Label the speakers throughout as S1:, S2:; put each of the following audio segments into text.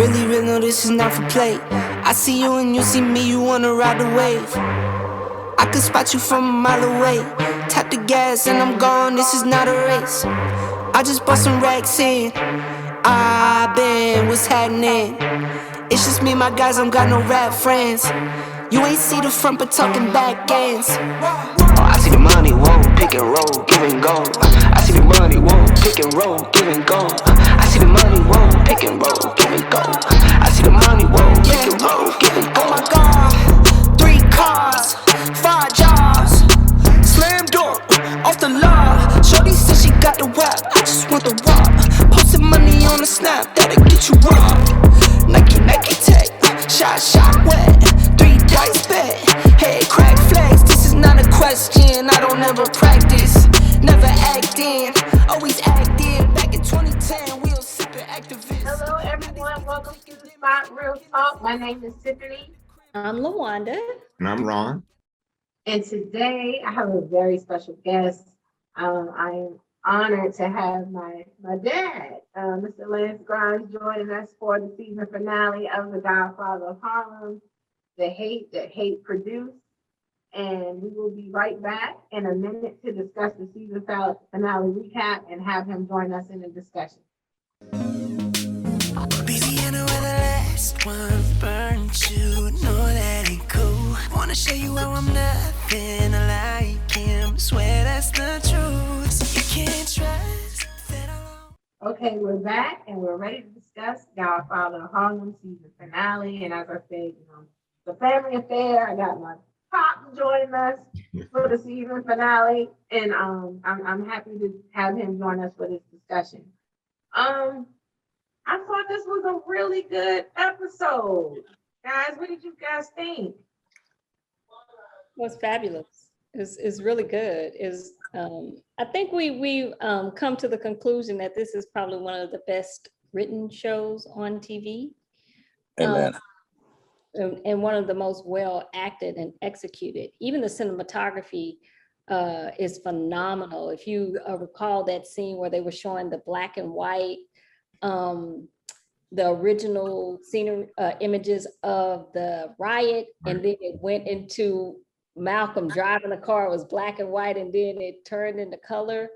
S1: really real, no, this is not for play. I see you and you see me, you wanna ride the wave. I can spot you from a mile away. Tap the gas and I'm gone, this is not a race. I just bought some racks in. What's happening? It's just me, my guys, don't got no rap friends. You ain't see the front, but talking back ends. Oh, I see the money, whoa, pick and roll, give and go. I see the money, whoa, pick and roll, give and go. I see the money, whoa, pick and roll, give and go. I see the money, whoa, pick and roll, give and go. Oh my God, 3 cars, 5 jobs, slam door, off the law. Shorty said she got the wap, I just want the walk. Posted money on the snap, that'll get you robbed. Nike tech, shot wet, 3 dice bet, head crack flex. This is not a question, I don't ever practice, never act in, always act in. Back in 2010, we were sipping activists.
S2: Hello everyone, welcome to the Spot Real Talk. My name is Tiffany.
S3: I'm Lawanda.
S4: And I'm Ron.
S2: And today I have a very special guest. I am honored to have my dad, Mr. Lance Grimes, joining us for the season finale of The Godfather of Harlem, The Hate That Hate Produced. And we will be right back in a minute to discuss the season finale recap and have him join us in the discussion.
S5: Baby, I know where the last one burned you. Know that ain't cool. Wanna show you how I'm nothing like him. Swear that's the truth. You can't trust that I
S2: Okay, we're back and we're ready to discuss Godfather of Harlem season finale. And as I said, the family affair. I got my pop joining us for the season finale, and I'm happy to have him join us for this discussion. I thought this was a really good episode, guys. What did you guys think?
S3: It was fabulous. It's really good. I think we come to the conclusion that this is probably one of the best written shows on TV.
S4: Amen.
S3: And one of the most well acted and executed. Even the cinematography is phenomenal. If you recall that scene where they were showing the black and white, the original scenery images of the riot, and then it went into Malcolm driving the car, it was black and white, and then it turned into color.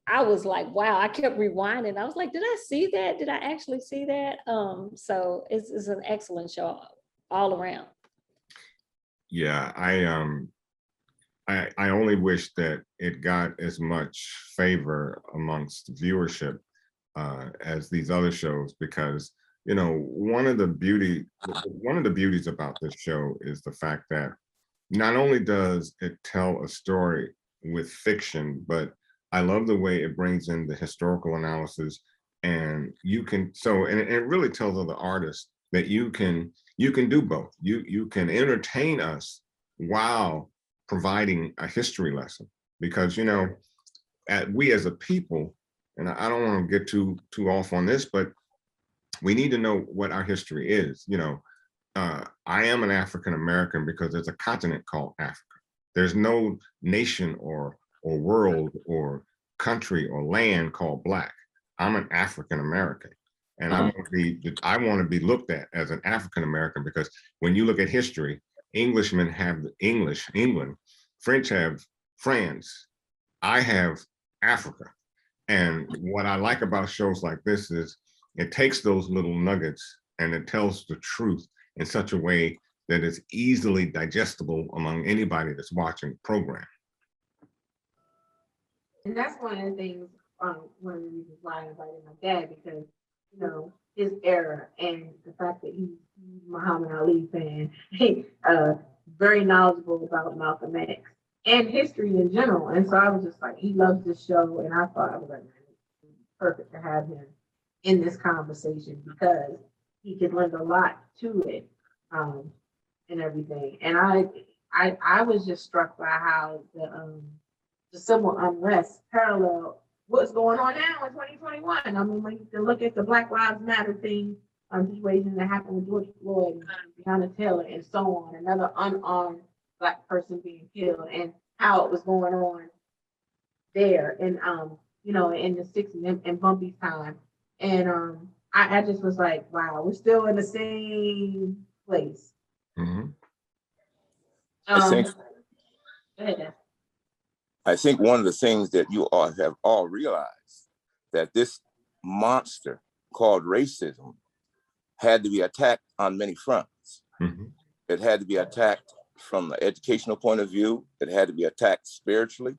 S3: I was like, wow, I kept rewinding. I was like, did I see that? Did I actually see that? So it's an excellent show all around.
S4: Yeah, I only wish that it got as much favor amongst viewership as these other shows, because one of the beauties about this show is the fact that not only does it tell a story with fiction, but I love the way it brings in the historical analysis, and it really tells other artists that you can do both. You can entertain us while providing a history lesson, because we as a people, and I don't want to get too off on this, but we need to know what our history is. I am an African American because there's a continent called Africa. There's no nation or world or country or land called Black. I'm an African American. And I want to be looked at as an African American, because when you look at history, Englishmen have England, French have France, I have Africa. And what I like about shows like this is it takes those little nuggets and it tells the truth in such a way that it's easily digestible among anybody that's watching the program.
S2: And that's one of the things, one of the reasons why I invited my dad, because his era and the fact that he's a Muhammad Ali fan, very knowledgeable about Malcolm X and history in general. And so I was just like, he loves this show, and I thought I was like, it's perfect to have him in this conversation because he could lend a lot to it, and everything. And I was just struck by how the civil unrest parallel what's going on now in 2021. I mean, when you can look at the Black Lives Matter thing, situation that happened with George Floyd and Breonna Taylor and so on, another unarmed Black person being killed, and how it was going on there, and in the 60s and Bumpy's time. And I just was like, wow, we're still in the same place.
S4: Mhm.
S6: I think
S2: Go ahead.
S6: I think one of the things that you all have all realized that this monster called racism had to be attacked on many fronts.
S4: Mhm.
S6: It had to be attacked from an educational point of view. It had to be attacked spiritually.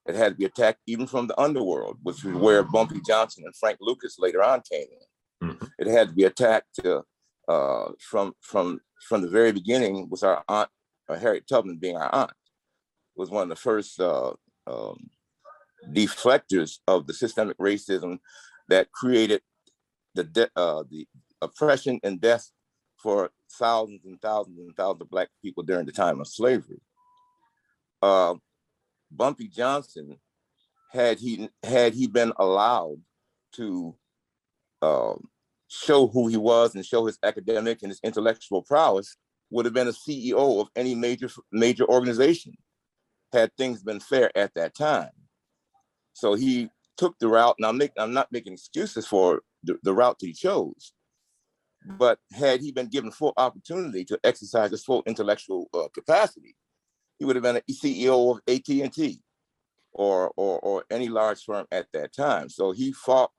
S6: It had to be attacked even from the underworld, which is where Bumpy Johnson and Frank Lucas later on came in.
S4: Mhm.
S6: It had to be attacked from the very beginning with our aunt, Harriet Tubman being our aunt, was one of the first deflectors of the systemic racism that created the oppression and death for thousands and thousands and thousands of Black people during the time of slavery. Bumpy Johnson, had he been allowed to show who he was and show his academic and his intellectual prowess, would have been a CEO of any major organization had things been fair at that time. So he took the route, and I'm not making excuses for the route that he chose, but had he been given full opportunity to exercise his full intellectual capacity, he would have been a CEO of AT&T or any large firm at that time. So he fought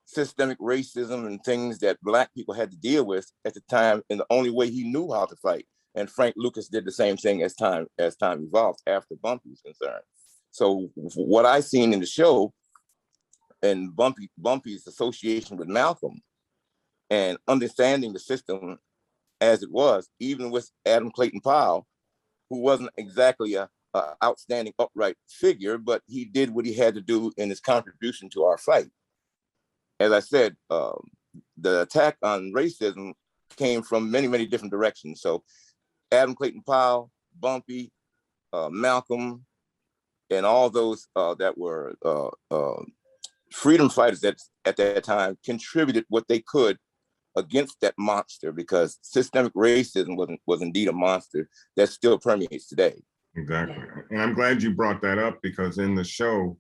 S6: systemic racism and things that Black people had to deal with at the time in the only way he knew how to fight. And Frank Lucas did the same thing as time evolved after Bumpy was concerned. So what I seen in the show and Bumpy's association with Malcolm and understanding the system as it was, even with Adam Clayton Powell, who wasn't exactly a outstanding upright figure, but he did what he had to do in his contribution to our fight. As I said, the attack on racism came from many, many different directions. So Adam Clayton Powell, Bumpy, Malcolm, and all those that were freedom fighters that at that time contributed what they could against that monster, because systemic racism was indeed a monster that still permeates today.
S4: Exactly. And I'm glad you brought that up, because in the show,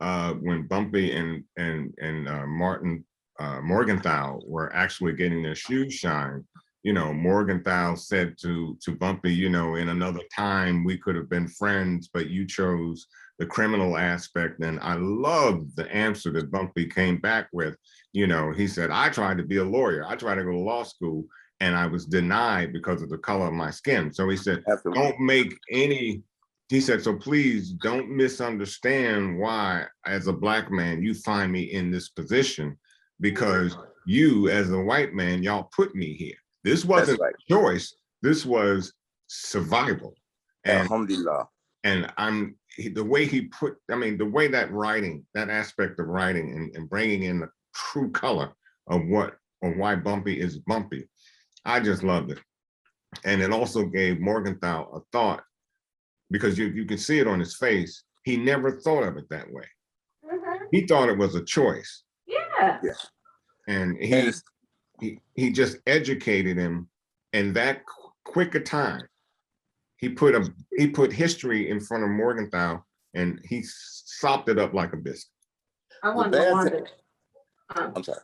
S4: when Bumpy and Martin Morgenthau were actually getting their shoes shined, Morgenthau said to Bumpy, in another time we could have been friends, but you chose the criminal aspect. And I loved the answer that Bumpy came back with. He said, I tried to be a lawyer. I tried to go to law school, and I was denied because of the color of my skin. So he said,
S6: Absolutely.
S4: don't make any, he said, so please don't misunderstand why, as a Black man, you find me in this position, because you, as a white man, y'all put me here. This wasn't a choice. This was survival. And
S6: Alhamdulillah.
S4: And the way he put, the way that writing, that aspect of writing and bringing in the true color of why Bumpy is Bumpy, I just loved it. And it also gave Morgenthau a thought, because you can see it on his face. He never thought of it that way.
S2: Mm-hmm.
S4: He thought it was a choice.
S2: Yeah.
S4: And he just educated him in that quick a time. He put history in front of Morgenthau, and he sopped it up like a biscuit.
S2: I want LaWanda.
S6: I'm sorry.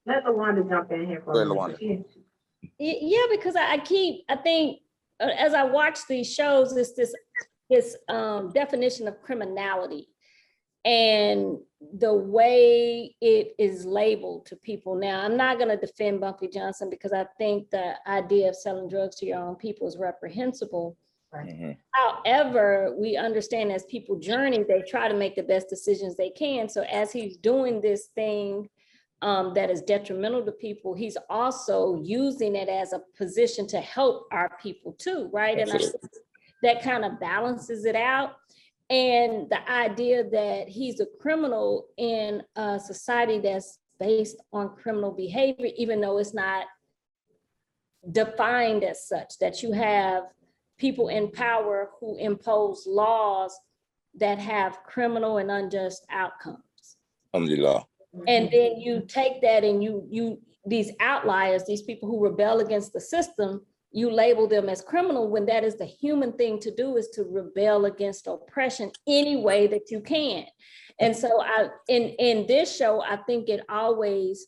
S2: Let LaWanda jump in here for a minute.
S3: Yeah, because I think as I watch these shows, it's this definition of criminality and the way it is labeled to people. Now, I'm not going to defend Bumpy Johnson, because I think the idea of selling drugs to your own people is reprehensible. Right. Mm-hmm. However, we understand as people journey, they try to make the best decisions they can. So as he's doing this thing that is detrimental to people, he's also using it as a position to help our people too, right? Absolutely. And I think that kind of balances it out. And the idea that he's a criminal in a society that's based on criminal behavior, even though it's not defined as such, that you have people in power who impose laws that have criminal and unjust outcomes.
S6: Alhamdulillah.
S3: And then you take that and you these outliers, these people who rebel against the system, you label them as criminal, when that is the human thing to do, is to rebel against oppression any way that you can. And so in this show, I think it always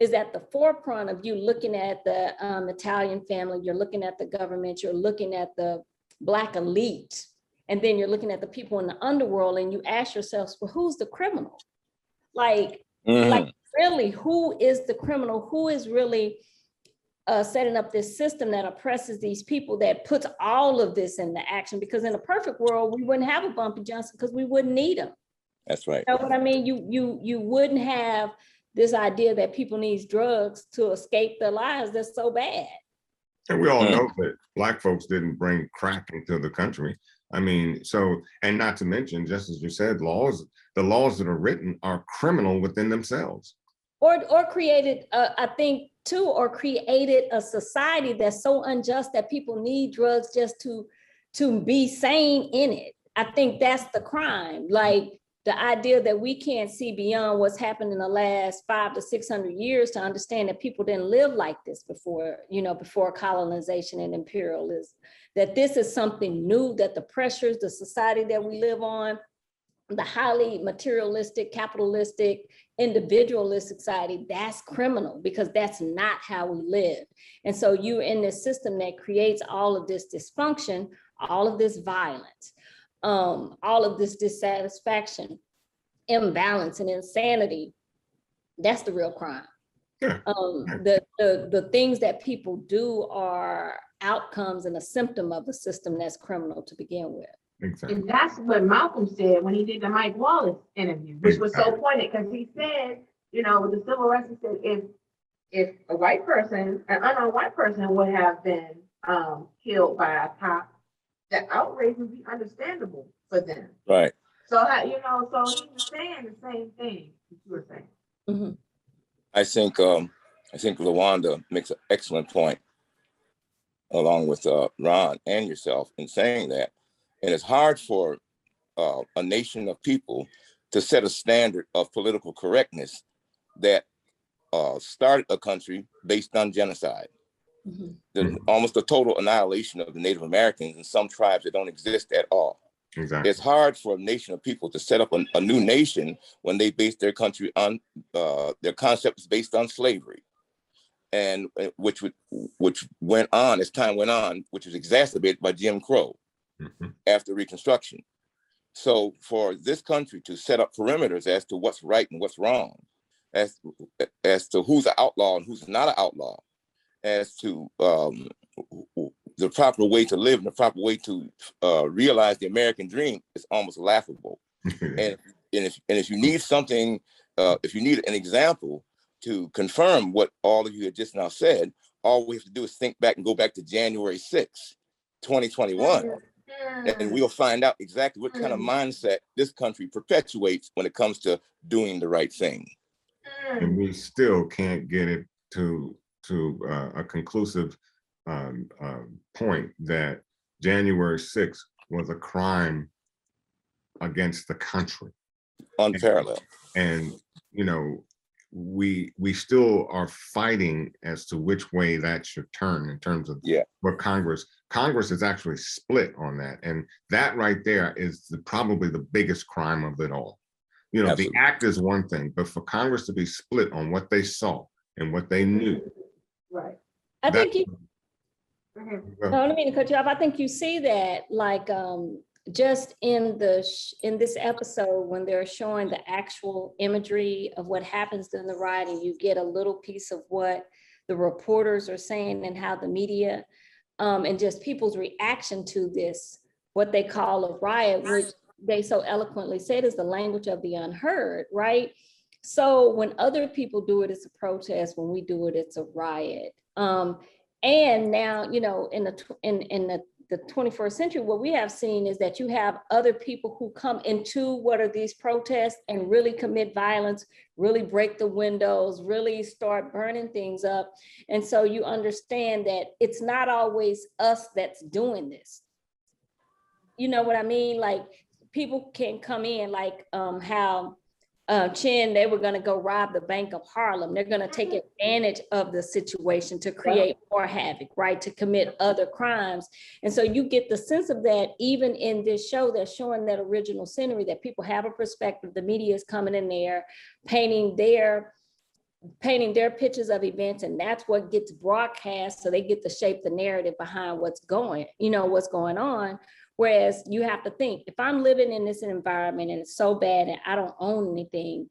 S3: is at the forefront of you looking at the Italian family, you're looking at the government, you're looking at the Black elite, and then you're looking at the people in the underworld, and you ask yourselves, well, who's the criminal? Like really, who is the criminal? Who is really setting up this system that oppresses these people, that puts all of this into action? Because in a perfect world, we wouldn't have a Bumpy Johnson because we wouldn't need him.
S6: That's right.
S3: You know what I mean? You wouldn't have this idea that people need drugs to escape their lives. That's so bad.
S4: And we all know that Black folks didn't bring crack into the country. I mean, so, and not to mention, just as you said, the laws that are written are criminal within themselves.
S3: Or created, I think too, or created a society that's so unjust that people need drugs just to be sane in it. I think that's the crime. Like the idea that we can't see beyond what's happened in the last 500 to 600 years to understand that people didn't live like this before, before colonization and imperialism, that this is something new, that the pressures, the society that we live on, the highly materialistic, capitalistic, individualistic society, that's criminal because that's not how we live. And so you're in this system that creates all of this dysfunction, all of this violence, all of this dissatisfaction, imbalance, and insanity. That's the real crime.
S4: Yeah.
S3: The things that people do are outcomes and a symptom of a system that's criminal to begin with.
S4: Exactly.
S2: And that's what Malcolm said when he did the Mike Wallace interview, which was so pointed because he said, with the civil rights, he said if a white person, an unarmed white person would have been killed by a cop, the outrage would be understandable for them.
S6: Right.
S2: So how so he was saying the same thing that you were saying.
S3: Mm-hmm.
S6: I think LaWanda makes an excellent point, along with Ron and yourself, in saying that. And it's hard for a nation of people to set a standard of political correctness that started a country based on genocide. Mm-hmm. Almost a total annihilation of the Native Americans and some tribes that don't exist at all.
S4: Exactly.
S6: It's hard for a nation of people to set up a new nation when they base their country on their concepts based on slavery, and which went on as time went on, which was exacerbated by Jim Crow. Mm-hmm. After Reconstruction. So for this country to set up perimeters as to what's right and what's wrong, as to who's an outlaw and who's not an outlaw, as to the proper way to live and the proper way to realize the American dream, is almost laughable. and if you need something, if you need an example to confirm what all of you had just now said, all we have to do is think back and go back to January 6th, 2021. And we'll find out exactly what kind of mindset this country perpetuates when it comes to doing the right thing.
S4: And we still can't get it to a conclusive point that January 6th was a crime against the country.
S6: Unparalleled.
S4: And we still are fighting as to which way that should turn in terms of what Congress is actually split on that. And that right there is probably the biggest crime of it all. Absolutely. The act is one thing, but for Congress to be split on what they saw and what they knew.
S2: Right.
S3: I think no, I don't mean to cut you off. I think you see that like just in this episode, when they're showing the actual imagery of what happens during the riot, and you get a little piece of what the reporters are saying and how the media and just people's reaction to this, what they call a riot, which they so eloquently said is the language of the unheard, right? So when other people do it, it's a protest. When we do it, it's a riot. And now, in the 21st century, what we have seen is that you have other people who come into what are these protests and really commit violence, really break the windows, really start burning things up. And so you understand that it's not always us that's doing this. You know what I mean? Like people can come in like how Chin, they were going to go rob the Bank of Harlem. They're going to take advantage of the situation to create more havoc, right? To commit other crimes. And so you get the sense of that even in this show. They're showing that original scenery, that people have a perspective. The media is coming in there, painting their painting their pictures of events, and that's what gets broadcast, so they get to shape the narrative behind what's going on. Whereas you have to think, if I'm living in this environment and it's so bad and I don't own anything,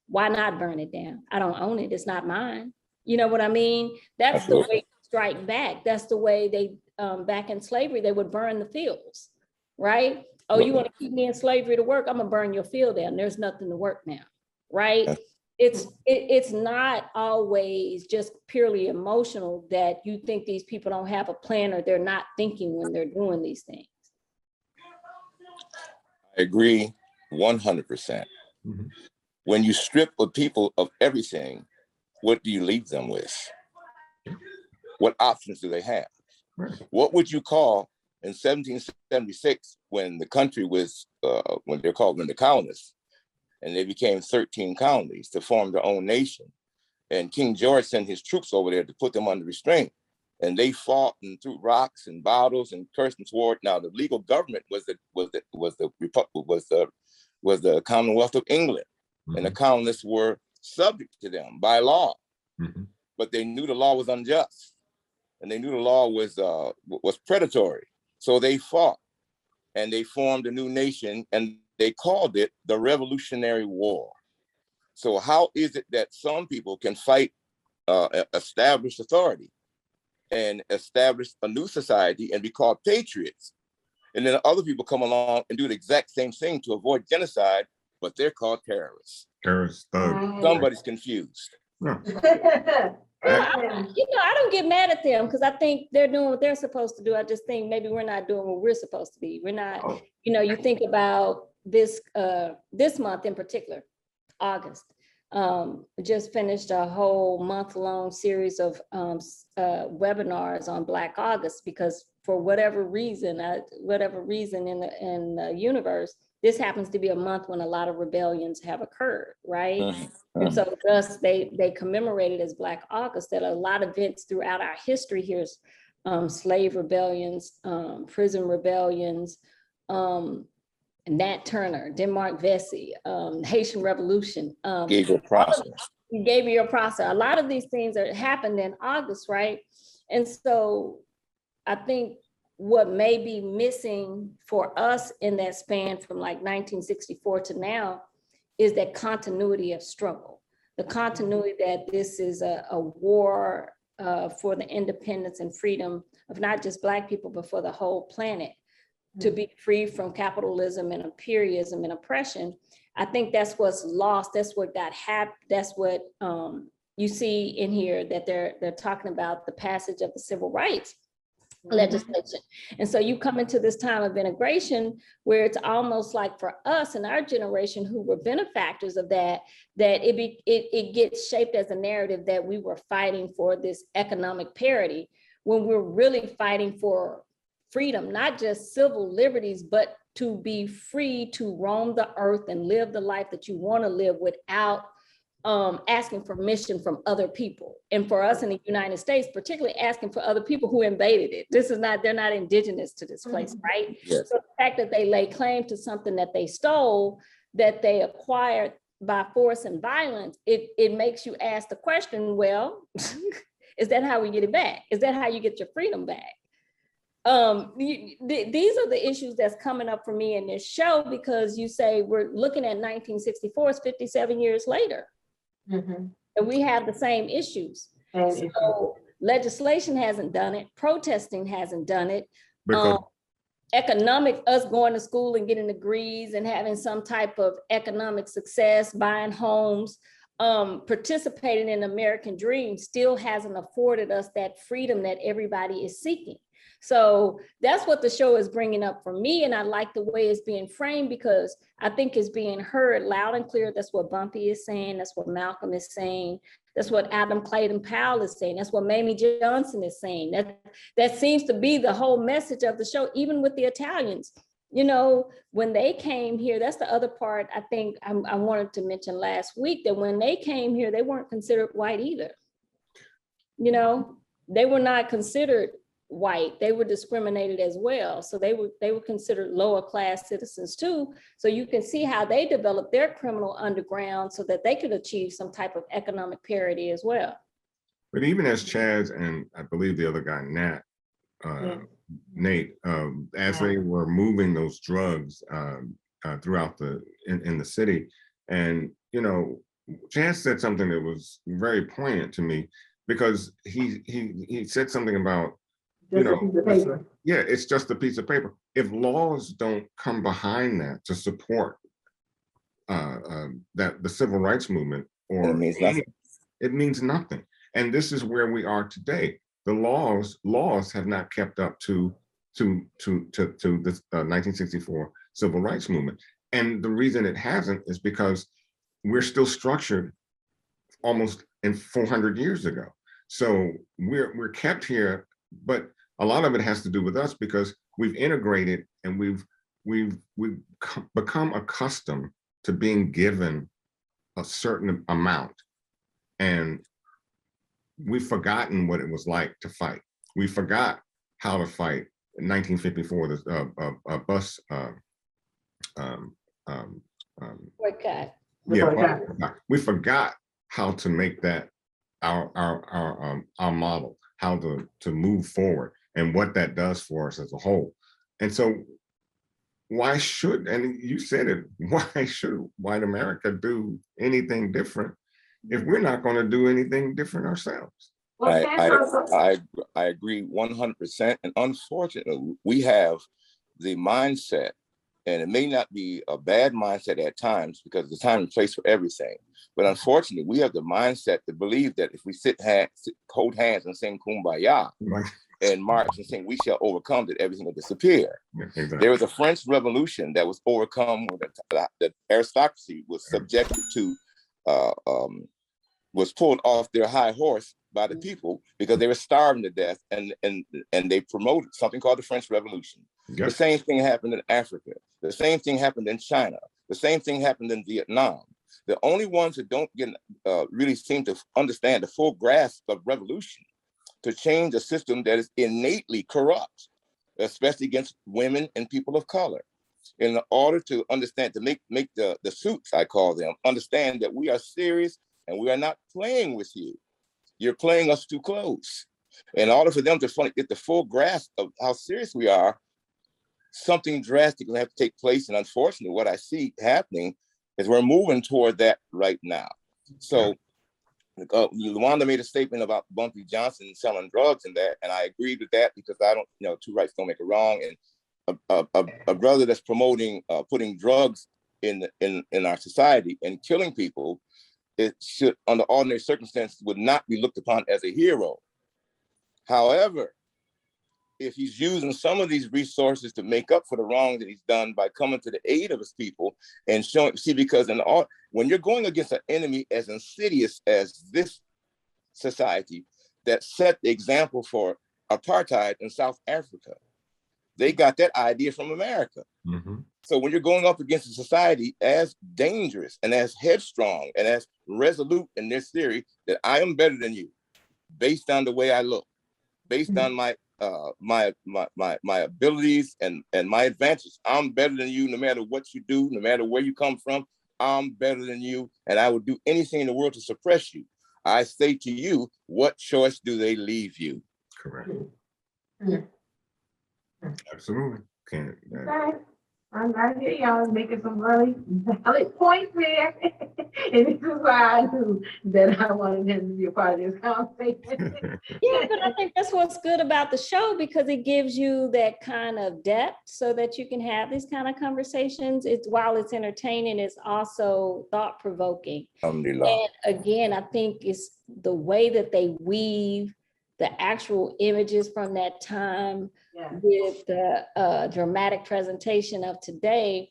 S3: why not burn it down? I don't own it, it's not mine. You know what I mean? That's the way to strike back. That's the way they, back in slavery, they would burn the fields, right? Oh, you want to keep me in slavery to work? I'm gonna burn your field down. There's nothing to work now, right? It's not always just purely emotional that you think these people don't have a plan or they're not thinking when they're doing these things.
S6: I agree 100%. When you strip a people of everything, what do you leave them with? What options do they have? What would you call in 1776 when the country was, when they're called the colonists, and they became 13 colonies to form their own nation. And King George sent his troops over there to put them under restraint. And they fought and threw rocks and bottles and cursed and swore. Now the legal government was the Commonwealth of England, and the colonists were subject to them by law. But they knew the law was unjust, and they knew the law was predatory. So they fought, and they formed a new nation, and they called it the Revolutionary War. So how is it that some people can fight established authority and establish a new society and be called patriots, and then other people come along and do the exact same thing to avoid genocide, but they're called terrorists?
S4: Terrorists, thugs.
S6: Somebody's confused.
S3: I don't get mad at them because I think they're doing what they're supposed to do. I just think maybe we're not doing what we're supposed to be. We're not, you think about this month in particular, August. Just finished a whole month-long series of webinars on Black August, because for whatever reason in the universe, this happens to be a month when a lot of rebellions have occurred, right? And so thus they commemorated as Black August that a lot of events throughout our history here, slave rebellions, prison rebellions, Nat Turner, Denmark Vesey, Haitian Revolution,
S6: Gabriel
S3: Prosser. A lot of these things that happened in August, right? And so I think what may be missing for us in that span from like 1964 to now is that continuity of struggle, the continuity that this is a war for the independence and freedom of not just Black people, but for the whole planet, to be free from capitalism and imperialism and oppression. I think that's what's lost. That's what that's what you see in here, that they're talking about the passage of the civil rights legislation. And so you come into this time of integration where it's almost like for us in our generation who were benefactors of that it gets shaped as a narrative that we were fighting for this economic parity, when we're really fighting for freedom, not just civil liberties, but to be free to roam the earth and live the life that you want to live without asking permission from other people. And for us in the United States, particularly asking for other people who invaded it. They're not indigenous to this place, right?
S6: Yes.
S3: So the fact that they lay claim to something that they stole, that they acquired by force and violence, it makes you ask the question, well, is that how we get it back? Is that how you get your freedom back? These are the issues that's coming up for me in this show, because you say we're looking at 1964, it's 57 years later. And we have the same issues. So legislation hasn't done it, protesting hasn't done it. Us going to school and getting degrees and having some type of economic success, buying homes, participating in the American dream still hasn't afforded us that freedom that everybody is seeking. So that's what the show is bringing up for me. And I like the way it's being framed, because I think it's being heard loud and clear. That's what Bumpy is saying. That's what Malcolm is saying. That's what Adam Clayton Powell is saying. That's what Mamie Johnson is saying. That seems to be the whole message of the show, even with the Italians. When they came here, that's the other part I think I wanted to mention last week, that when they came here, they weren't considered white either. They were not considered white, they were discriminated as well. So they were considered lower class citizens too. So you can see how they developed their criminal underground so that they could achieve some type of economic parity as well.
S4: But even as Chaz and I believe the other guy, Nate, as they were moving those drugs throughout in the city, and you know, Chaz said something that was very poignant to me, because he said something about, you know, yeah, it's just a piece of paper. If laws don't come behind that to support that the civil rights movement, or it means nothing. And this is where we are today. The laws have not kept up to this 1964 civil rights movement. And the reason it hasn't is because we're still structured almost in 400 years ago. So we're kept here, but a lot of it has to do with us because we've integrated and we've become accustomed to being given a certain amount, and we've forgotten what it was like to fight. We forgot how to fight in 1954, the bus
S3: Boycott.
S4: yeah, we forgot how to make that our model, how to move forward, and what that does for us as a whole. And so why should, and you said it, why should white America do anything different if we're not going to do anything different ourselves?
S6: I agree 100%. And unfortunately, we have the mindset, and it may not be a bad mindset at times because there's time and place for everything. But unfortunately, we have the mindset to believe that if we hold hands and sing Kumbaya and march and sing, we shall overcome, that everything will disappear.
S4: Yeah, exactly.
S6: There was a French Revolution that was overcome, the aristocracy was subjected to, was pulled off their high horse by the people because they were starving to death, and they promoted something called the French Revolution. Yep. The same thing happened in Africa. The same thing happened in China. The same thing happened in Vietnam. The only ones that don't really seem to understand the full grasp of revolution to change a system that is innately corrupt, especially against women and people of color. In order to understand, to make the suits, I call them, understand that we are serious and we are not playing with you. You're playing us too close. In order for them to get the full grasp of how serious we are, something drastic will have to take place. And unfortunately, what I see happening is we're moving toward that right now. So Luanda made a statement about Bumpy Johnson selling drugs and that, and I agree with that because I don't, two rights don't make a wrong. And a brother that's promoting putting drugs in our society and killing people, it should, under ordinary circumstances, would not be looked upon as a hero. However, if he's using some of these resources to make up for the wrong that he's done by coming to the aid of his people and showing, because when you're going against an enemy as insidious as this society that set the example for apartheid in South Africa, they got that idea from America. Mm-hmm. So when you're going up against a society as dangerous and as headstrong and as resolute in this theory that I am better than you, based on the way I look, based on my abilities and my advantages, I'm better than you no matter what you do, no matter where you come from, I'm better than you, and I would do anything in the world to suppress you. I say to you, what choice do they leave you?
S4: Correct. Mm-hmm. Absolutely. Can't.
S2: I hear y'all making some really valid points there. And this is why I knew that I wanted him to be a part of this conversation.
S3: Yeah, but I think that's what's good about the show, because it gives you that kind of depth so that you can have these kind of conversations. While it's entertaining, it's also thought-provoking. And again, I think it's the way that they weave the actual images from that time with the dramatic presentation of today,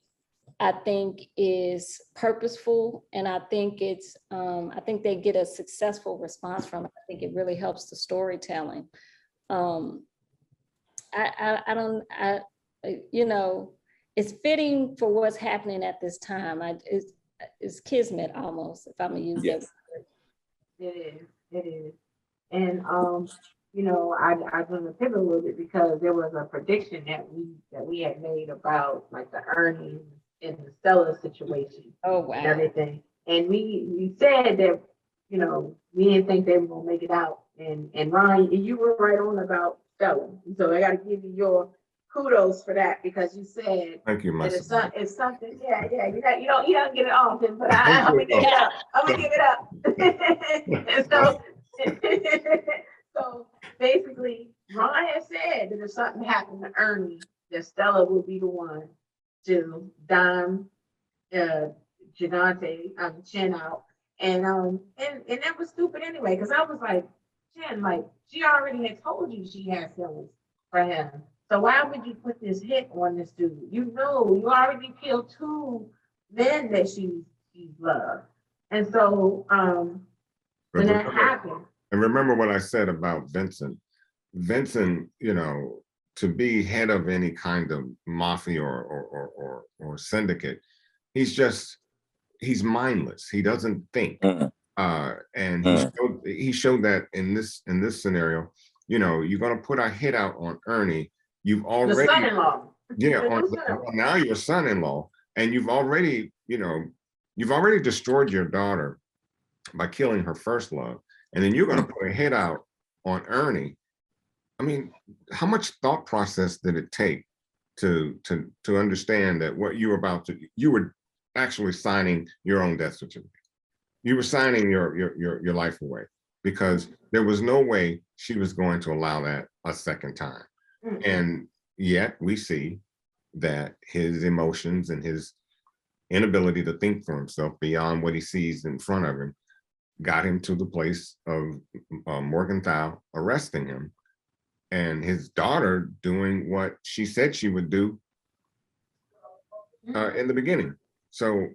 S3: I think is purposeful. And I think I think they get a successful response from it. I think it really helps the storytelling. It's fitting for what's happening at this time. It's kismet almost, if I'm gonna use that word.
S2: It is. And I was gonna pivot a little bit because there was a prediction that we had made about like the earnings in the Stella situation
S3: Oh,
S2: and
S3: wow.
S2: everything. And we said that, we didn't think they were gonna make it out. And Ryan, you were right on about Stella. So I gotta give you your kudos for that because you said
S4: Thank you, my
S2: that
S4: son.
S2: it's something, yeah, you don't get it often, but
S4: Thank
S2: I'm
S4: you.
S2: gonna give it up. I'm gonna give it up. And so so basically, Ron had said that if something happened to Ernie, that Stella would be the one to dime Gigante Chin out. And that was stupid anyway, because I was like, Chin, like she already had told you she had feelings for him. So why would you put this hit on this dude? You already killed two men that she's loved. And so
S4: But
S2: when that
S4: remember,
S2: happened,
S4: and remember what I said about Vincent. Vincent, to be head of any kind of mafia or syndicate, he's mindless. He doesn't think.
S6: Mm,
S4: And
S6: mm.
S4: he showed that in this scenario. You're gonna put a hit out on Ernie. You've
S2: the
S4: already,
S2: son-in-law.
S4: yeah,
S2: The
S4: on
S2: new son-in-law.
S4: now your son-in-law, and you've already destroyed your daughter by killing her first love, and then you're gonna put a hit out on Ernie. I mean, how much thought process did it take to understand that what you were actually signing your own death certificate. You were signing your life away because there was no way she was going to allow that a second time.
S2: Mm.
S4: And yet we see that his emotions and his inability to think for himself beyond what he sees in front of him got him to the place of Morgenthau arresting him and his daughter doing what she said she would do in the beginning. So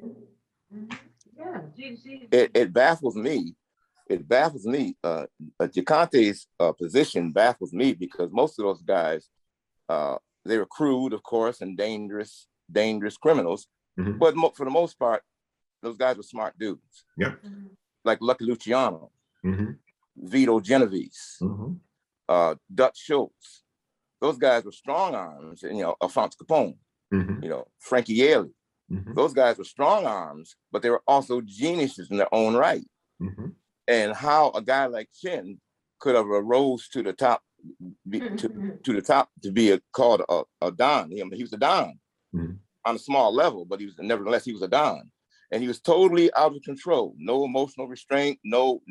S2: Yeah,
S6: It baffles me. It baffles me. Gigante's position baffles me because most of those guys, they were crude, of course, and dangerous criminals.
S4: Mhm.
S6: But for the most part, those guys were smart dudes.
S4: Yep.
S6: Like Lucky Luciano,
S4: Mhm.
S6: Vito Genovese,
S4: Mhm.
S6: Dutch Schultz. Those guys were strong arms, and Alphonse Capone,
S4: Mhm.
S6: Frankie Ailey.
S4: Mhm.
S6: Those guys were strong arms, but they were also geniuses in their own right.
S4: Mhm.
S6: And how a guy like Chin could have arose to the top, to the top to be called a don. He was a don
S4: Mhm.
S6: on a small level, but nevertheless he was a don, and he was totally out of control. No emotional restraint, no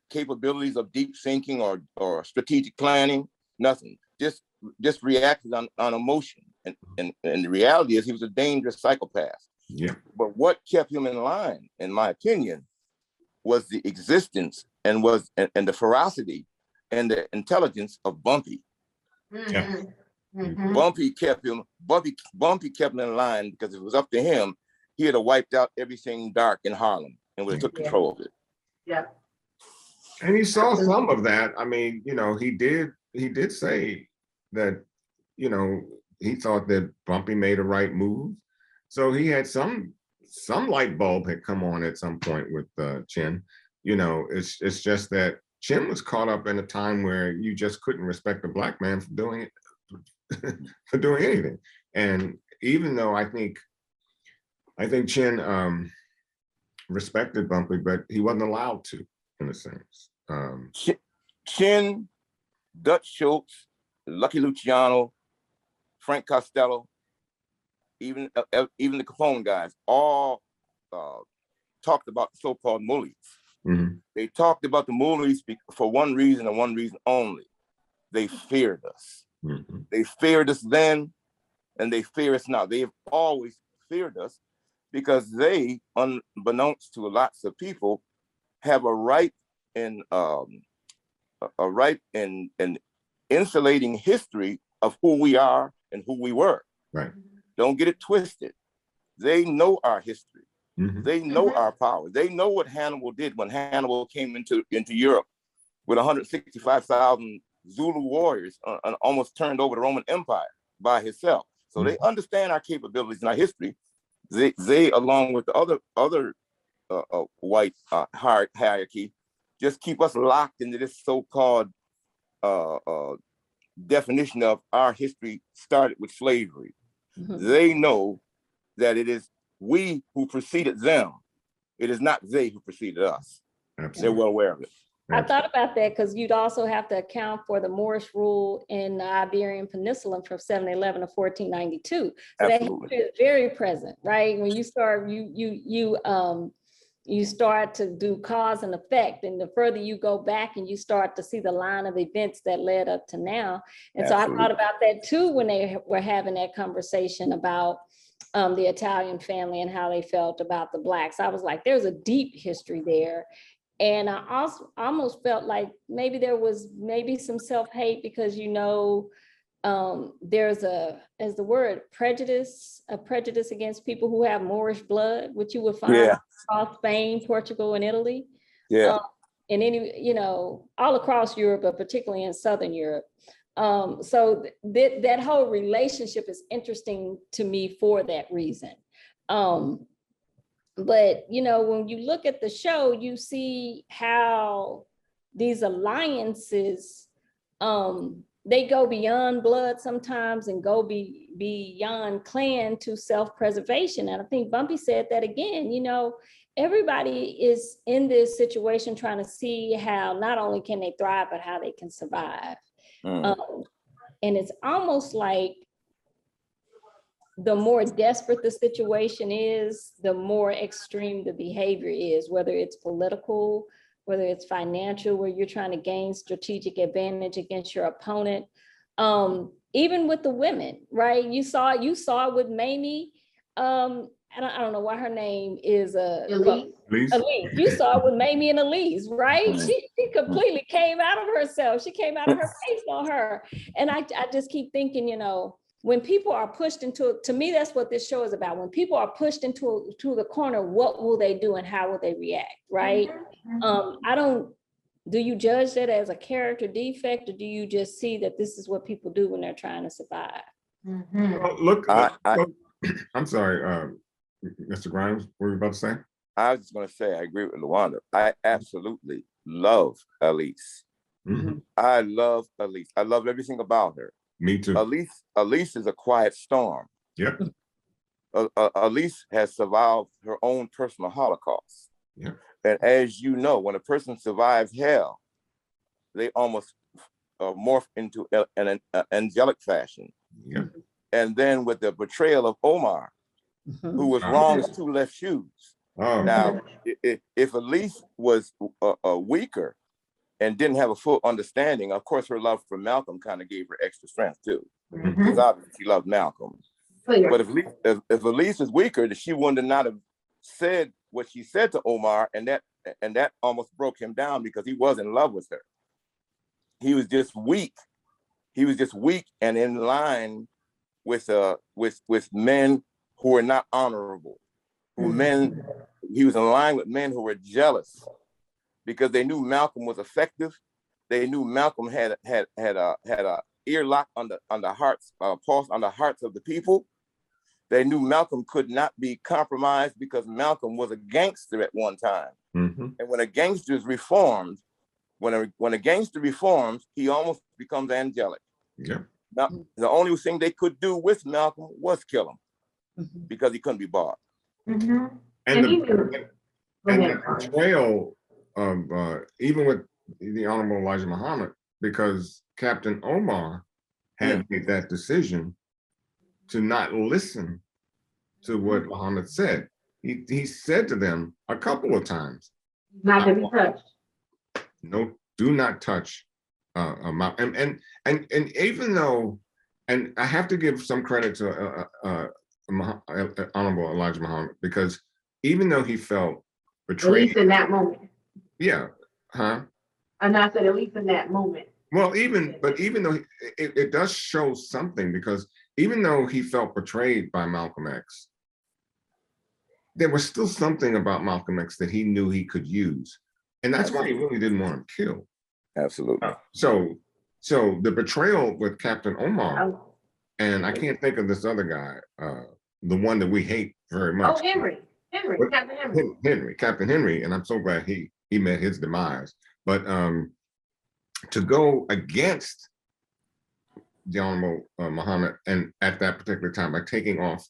S6: capabilities of deep thinking or strategic planning, nothing. Just reacted on emotion. And the reality is he was a dangerous psychopath.
S4: Yeah.
S6: But what kept him in line, in my opinion, was the existence and the ferocity and the intelligence of Bumpy.
S4: Yeah.
S6: Bumpy kept him in line because if it was up to him, he'd have wiped out everything dark in Harlem and would have took control of it.
S2: Yeah.
S4: And he saw some of that. I mean, he did say that, he thought that Bumpy made a right move. So he had some light bulb had come on at some point with Chin. It's just that Chin was caught up in a time where you just couldn't respect a black man for doing it, for doing anything. And even though I think Chin respected Bumpy, but he wasn't allowed to, in a sense.
S6: Chin, Dutch Schultz, Lucky Luciano, Frank Costello, even the Capone guys, all talked about the so-called Moolies.
S4: Mhm.
S6: They talked about the Moolies for one reason and one reason only. They feared us.
S4: Mhm.
S6: They feared us then, and they fear us now. They've always feared us because they, unbeknownst to lots of people, have a right in insulating history of who we are and who we were.
S4: Right.
S6: Don't get it twisted. They know our history.
S4: Mhm.
S6: They know our power. They know what Hannibal did when Hannibal came into Europe with 165,000 Zulu warriors and almost turned over the Roman Empire by himself. So they understand our capabilities and our history. They along with the other white hierarchy, just keep us locked into this so-called definition of our history started with slavery. They know that it is we who preceded them. It is not they who preceded us.
S4: Absolutely.
S6: They're well aware of it.
S3: I thought about that because you'd also have to account for the Moorish rule in the Iberian Peninsula from 711 to 1492. So that history is very present, right? When you start, you start to do cause and effect, and the further you go back and you start to see the line of events that led up to now. And so I thought about that too when they were having that conversation about the Italian family and how they felt about the Blacks. I was like, there's a deep history there. And I also almost felt like maybe there was some self-hate because, you know, there's as the word prejudice against people who have Moorish blood, which you would find across Spain, Portugal, and Italy. And any, you know, all across Europe, but particularly in Southern Europe. So that whole relationship is interesting to me for that reason. But, you know, when you look at the show, you see how these alliances, they go beyond blood sometimes and go beyond clan to self-preservation. And I think Bumpy said that again, you know, everybody is in this situation trying to see how not only can they thrive, but how they can survive. And it's almost like the more desperate the situation is, the more extreme the behavior is, whether it's political, whether it's financial, where you're trying to gain strategic advantage against your opponent. Even with the women, right? You saw it with Mamie. And I don't know why her name is Elise. You saw it with Mamie and Elise, right? She completely came out of herself. She came out of her face on her. And I just keep thinking, you know, when people are pushed into, to me, that's what this show is about. When people are pushed into the corner, what will they do and how will they react, right? Do you judge that as a character defect, or do you just see that this is what people do when they're trying to survive?
S4: Well, look, I'm sorry, Mr. Grimes, what were you about to say?
S6: I was just going to say, I agree with Luanda. I absolutely love Elise. I love Elise. I love everything about her.
S4: Me too.
S6: Elise is a quiet storm.
S4: Yep.
S6: Elise has survived her own personal Holocaust.
S4: Yeah.
S6: And as you know, when a person survives hell, they almost morph into an angelic fashion.
S4: Yeah.
S6: And then with the betrayal of Omar, who was wrong as two left shoes. Now, if Elise was weaker and didn't have a full understanding, of course, her love for Malcolm kind of gave her extra strength too, because obviously she loved Malcolm. But if Elise is weaker, she would not have said what she said to Omar, and that almost broke him down because he was in love with her. He was just weak. He was just weak and in line with men who were not honorable, he was in line with men who were jealous because they knew Malcolm was effective. They knew Malcolm had a earlock on the hearts, pulse on the hearts of the people. They knew Malcolm could not be compromised because Malcolm was a gangster at one time. And when a gangster is reformed, when a gangster reforms, he almost becomes angelic.
S4: Yeah.
S6: Now, the only thing they could do with Malcolm was kill him because he couldn't be bought.
S4: And the betrayal of even with the Honorable Elijah Muhammad, because Captain Omar had made that decision to not listen to what Muhammad said. He said to them a couple of times,
S2: not to be touched.
S4: No, do not touch and even though, and I have to give some credit to Honorable Elijah Muhammad, because even though he felt betrayed,
S2: at least in that moment.
S4: Yeah, huh?
S2: And I said, at least in that moment.
S4: Well, even though it does show something, because even though he felt betrayed by Malcolm X, there was still something about Malcolm X that he knew he could use. And that's why he really didn't want him killed.
S6: Absolutely.
S4: So the betrayal with Captain Omar, and I can't think of this other guy, the one that we hate very much.
S2: Oh, Captain Henry.
S4: Captain Henry, and I'm so glad he met his demise. But to go against the Honorable Muhammad, and at that particular time, by taking off,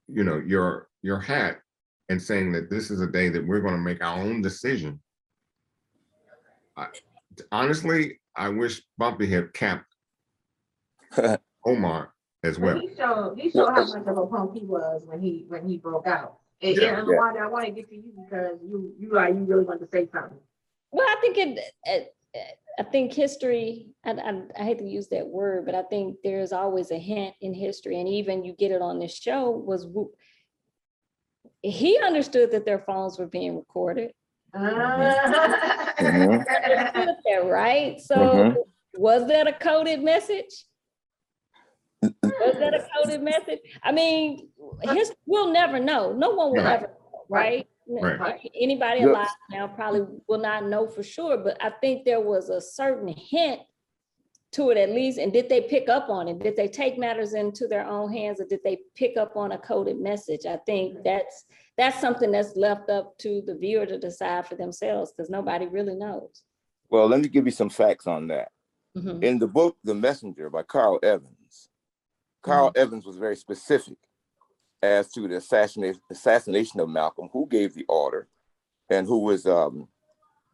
S4: you know, your hat and saying that this is a day that we're going to make our own decision. Honestly, I wish Bumpy had capped Omar as well.
S2: He showed how much of a punk he was when he broke out. And I want to get to you because you really want to say something.
S3: Well, I think history, I hate to use that word, but I think there's always a hint in history, and even you get it on this show, he understood that their phones were being recorded. Right? So was that a coded message? Was that a coded message? I mean, we'll never know. No one will ever know, right? Anybody alive now probably will not know for sure, but I think there was a certain hint to it at least. And did they pick up on it? Did they take matters into their own hands, or did they pick up on a coded message? I think that's something that's left up to the viewer to decide for themselves, because nobody really knows.
S6: Well, let me give you some facts on that. In the book, The Messenger by Carl Evans, Carl Evans was very specific as to the assassination of Malcolm, who gave the order and who was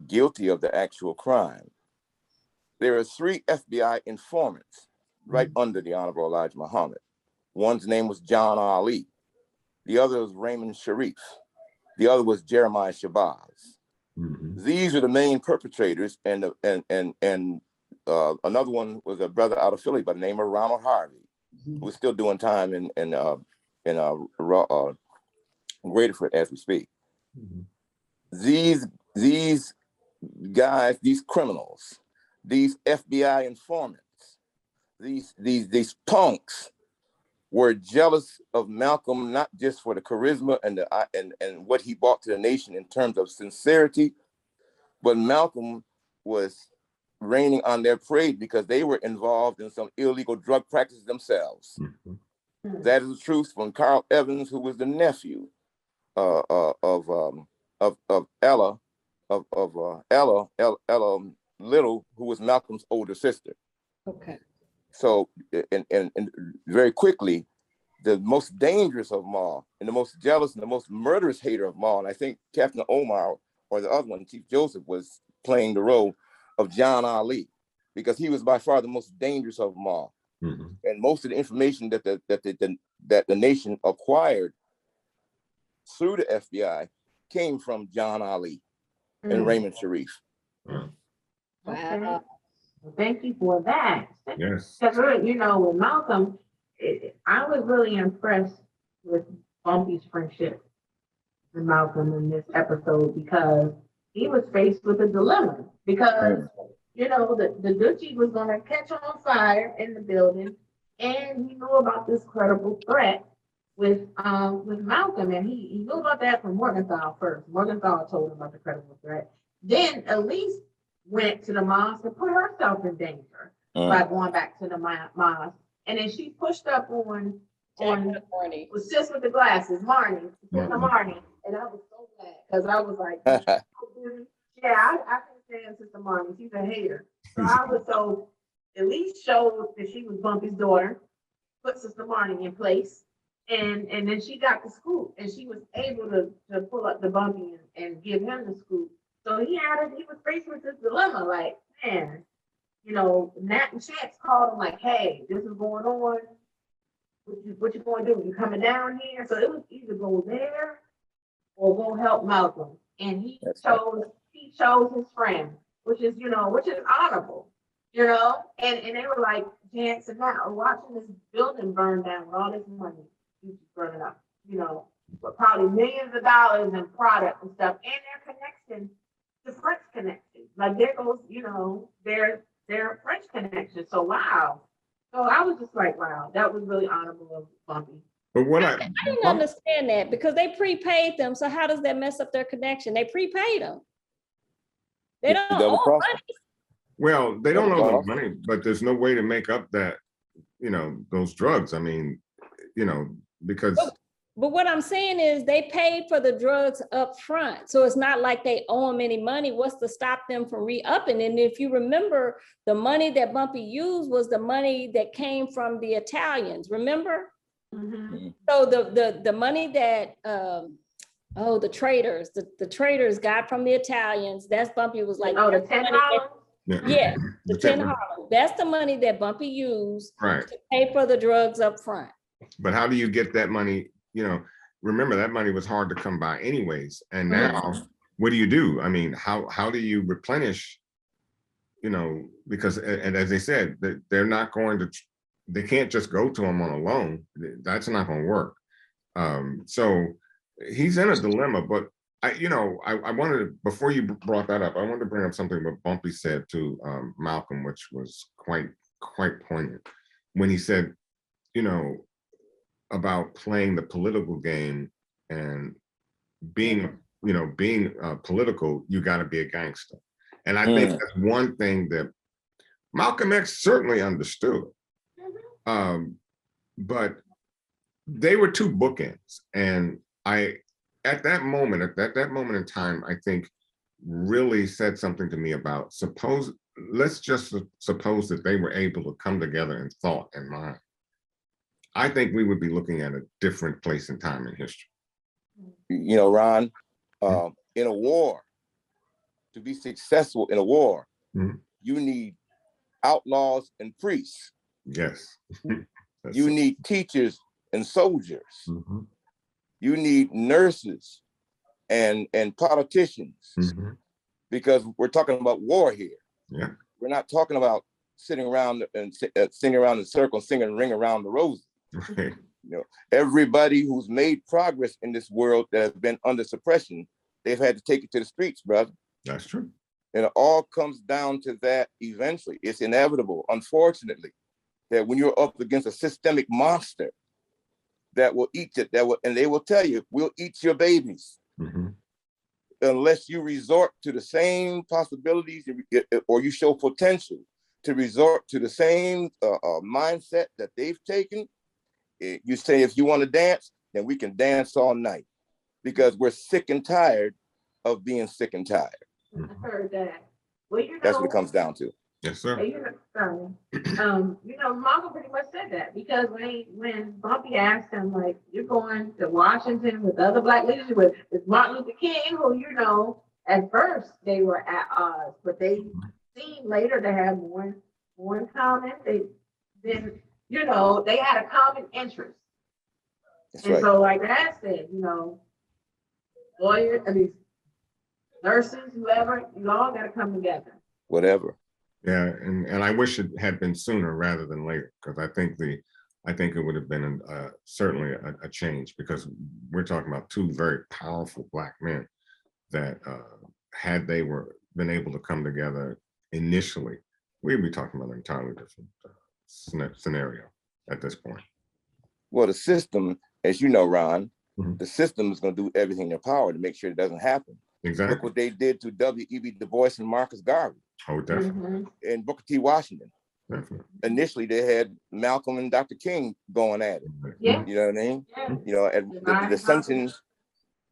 S6: guilty of the actual crime. There are 3 FBI informants right under the Honorable Elijah Muhammad. One's name was John Ali. The other was Raymond Sharif. The other was Jeremiah Shabazz. These are the main perpetrators, and another one was a brother out of Philly by the name of Ronald Harvey, who's still doing time in Graterford as we speak. These guys, these criminals, these FBI informants, these punks were jealous of Malcolm, not just for the charisma and what he brought to the nation in terms of sincerity, but Malcolm was raining on their parade because they were involved in some illegal drug practices themselves. That is the truth from Carl Evans, who was the nephew of Ella Little, who was Malcolm's older sister.
S3: Okay.
S6: So, and very quickly, the most dangerous of them all, and the most jealous and the most murderous hater of them all, and I think Captain Omar, or the other one, Chief Joseph, was playing the role of John Ali, because he was by far the most dangerous of them all. And most of the information that the nation acquired through the FBI came from John Ali and Raymond Sharif.
S2: Wow. Well, thank you for that.
S4: Yes.
S2: Because, you know, with Malcolm, I was really impressed with Bumpy's friendship with Malcolm in this episode, because he was faced with a dilemma. Because, you know, the Gucci was going to catch on fire in the building, and he knew about this credible threat with Malcolm, and he knew about that from Morgenthau first. Morgenthau told him about the credible threat. Then Elise went to the mosque and put herself in danger by going back to the mosque. And then she pushed up on sis with the glasses, Marnie, Marnie. And I was so glad, because I was like, yeah, I can stand Sister Marnie. She's a hater. So Elise showed that she was Bumpy's daughter, put Sister Marnie in place. And then she got the scoop, and she was able to pull up the Bumpy and give him the scoop. So he was faced with this dilemma, like, man, you know, Nat and Chance called him like, hey, this is going on. What you going to do? You coming down here? So it was either go there or go help Malcolm. And he chose his friend, which is honorable, you know. And they were like, Chance and Nat are watching this building burn down with all this money burning up, you know, but probably millions of dollars in product and stuff, and their connection. The French connection, like there goes, you know, their French connection. So wow. So I was just like, wow, that was really honorable of Bumpy.
S4: But what
S3: I didn't understand that, because they prepaid them. So how does that mess up their connection? They prepaid them. They don't owe money.
S4: Well, they don't owe the money, but there's no way to make up that, you know, those drugs. I mean, you know, because
S3: But what I'm saying is they paid for the drugs up front. So it's not like they owe them any money. What's to stop them from re-upping? And if you remember, the money that Bumpy used was the money that came from the Italians, remember?
S2: Mhm.
S3: So the money that, the traders got from the Italians, that's Bumpy was like.
S2: Oh, the
S3: that's
S2: 10
S3: money that-
S2: dollars?
S3: Yeah, the 10
S4: 10.
S3: Harlem. That's the money that Bumpy used
S4: Right.
S3: to pay for the drugs up front.
S4: But how do you get that money? You know, remember that money was hard to come by anyways. And now what do? I mean, how do you replenish, you know, because, and as they said, they're not going to, they can't just go to him on a loan. That's not going to work. So he's in a dilemma, but I wanted to, before you brought that up, I wanted to bring up something that Bumpy said to Malcolm, which was quite poignant when he said, you know, about playing the political game and being political, you got to be a gangster. And I think that's one thing that Malcolm X certainly understood. But they were two bookends. And at that moment in time, I think really said something to me about let's just suppose that they were able to come together in thought and mind. I think we would be looking at a different place in time in history.
S6: You know, Ron, in a war, to be successful in a war, you need outlaws and priests.
S4: Yes.
S6: You need teachers and soldiers. You need nurses and politicians, because we're talking about war here.
S4: Yeah.
S6: We're not talking about sitting around and singing around in circles, singing "Ring Around the Roses."
S4: Right.
S6: You know, everybody who's made progress in this world that has been under suppression, they've had to take it to the streets, brother.
S4: That's true.
S6: And it all comes down to that eventually. It's inevitable, unfortunately, that when you're up against a systemic monster that will eat it, and they will tell you, we'll eat your babies. Unless you resort to the same possibilities or you show potential to resort to the same mindset that they've taken. You say, if you want to dance, then we can dance all night, because we're sick and tired of being sick and tired.
S2: I heard that. Well,
S6: That's what it comes down to.
S4: Yes, sir.
S2: Malcolm pretty much said that, because when Bumpy asked him, like, you're going to Washington with other Black leaders, with Martin Luther King, who, at first they were at odds, but they seemed later to have more in common. They had a common interest.
S6: That's
S2: and
S6: right.
S2: so, like Dad said, lawyers, nurses, whoever, you all got to come together.
S6: Whatever.
S4: Yeah, and I wish it had been sooner rather than later, because I think it would have been certainly a change, because we're talking about two very powerful Black men that had they been able to come together initially, we'd be talking about an entirely different scenario at this point.
S6: Well, the system, as you know, Ron, the system is going to do everything in their power to make sure it doesn't happen.
S4: Exactly.
S6: Look what they did to W.E.B. Du Bois and Marcus Garvey.
S4: Oh, definitely.
S6: And Booker T. Washington.
S4: Definitely.
S6: Initially, they had Malcolm and Dr. King going at it.
S2: Yeah.
S6: You know what I mean?
S2: Yeah.
S6: And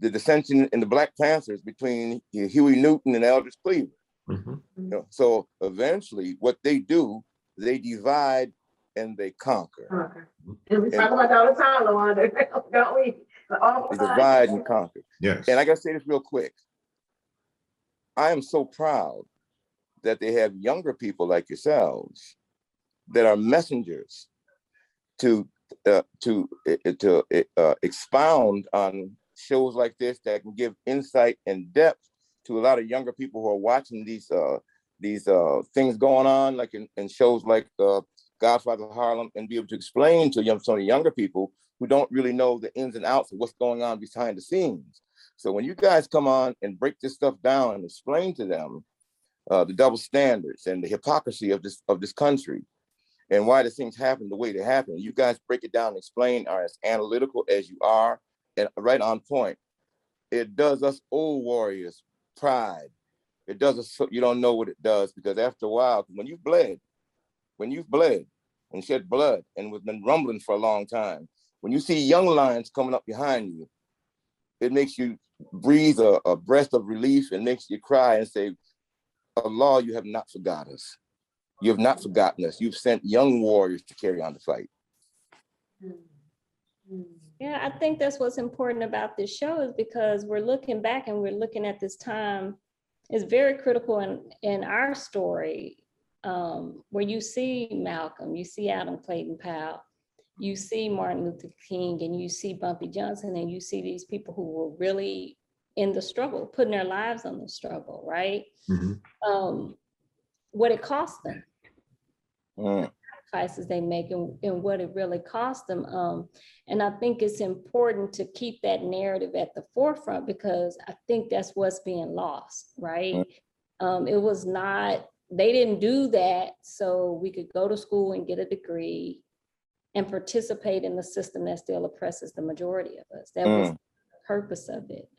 S6: the dissension in the Black Panthers between Huey Newton and Eldridge Cleaver. So eventually, what they do, they divide and they conquer.
S2: And we talk about that all the time, LaWanda, don't we?
S6: They divide and conquer.
S4: Yes.
S6: And I gotta say this real quick. I am so proud that they have younger people like yourselves that are messengers to expound on shows like this that can give insight and depth to a lot of younger people who are watching these things going on, like in shows like Godfather of Harlem, and be able to explain to some of the younger people who don't really know the ins and outs of what's going on behind the scenes. So when you guys come on and break this stuff down and explain to them the double standards and the hypocrisy of this country and why the things happen the way they happen, you guys break it down and explain, are as analytical as you are and right on point. It does us old warriors pride. It does us, you don't know what it does, because after a while, when you've bled and shed blood and was been rumbling for a long time, when you see young lions coming up behind you, it makes you breathe a breath of relief and makes you cry and say, Allah, you have not forgotten us. You have not forgotten us. You've sent young warriors to carry on the fight.
S3: Yeah, I think that's what's important about this show is because we're looking back and we're looking at this time. It's very critical in our story where you see Malcolm, you see Adam Clayton Powell, you see Martin Luther King, and you see Bumpy Johnson, and you see these people who were really in the struggle, putting their lives on the struggle, right? What it cost them, sacrifices they make, and what it really cost them. And I think it's important to keep that narrative at the forefront because I think that's what's being lost, right? It was not, they didn't do that so we could go to school and get a degree and participate in the system that still oppresses the majority of us. That was the purpose of it.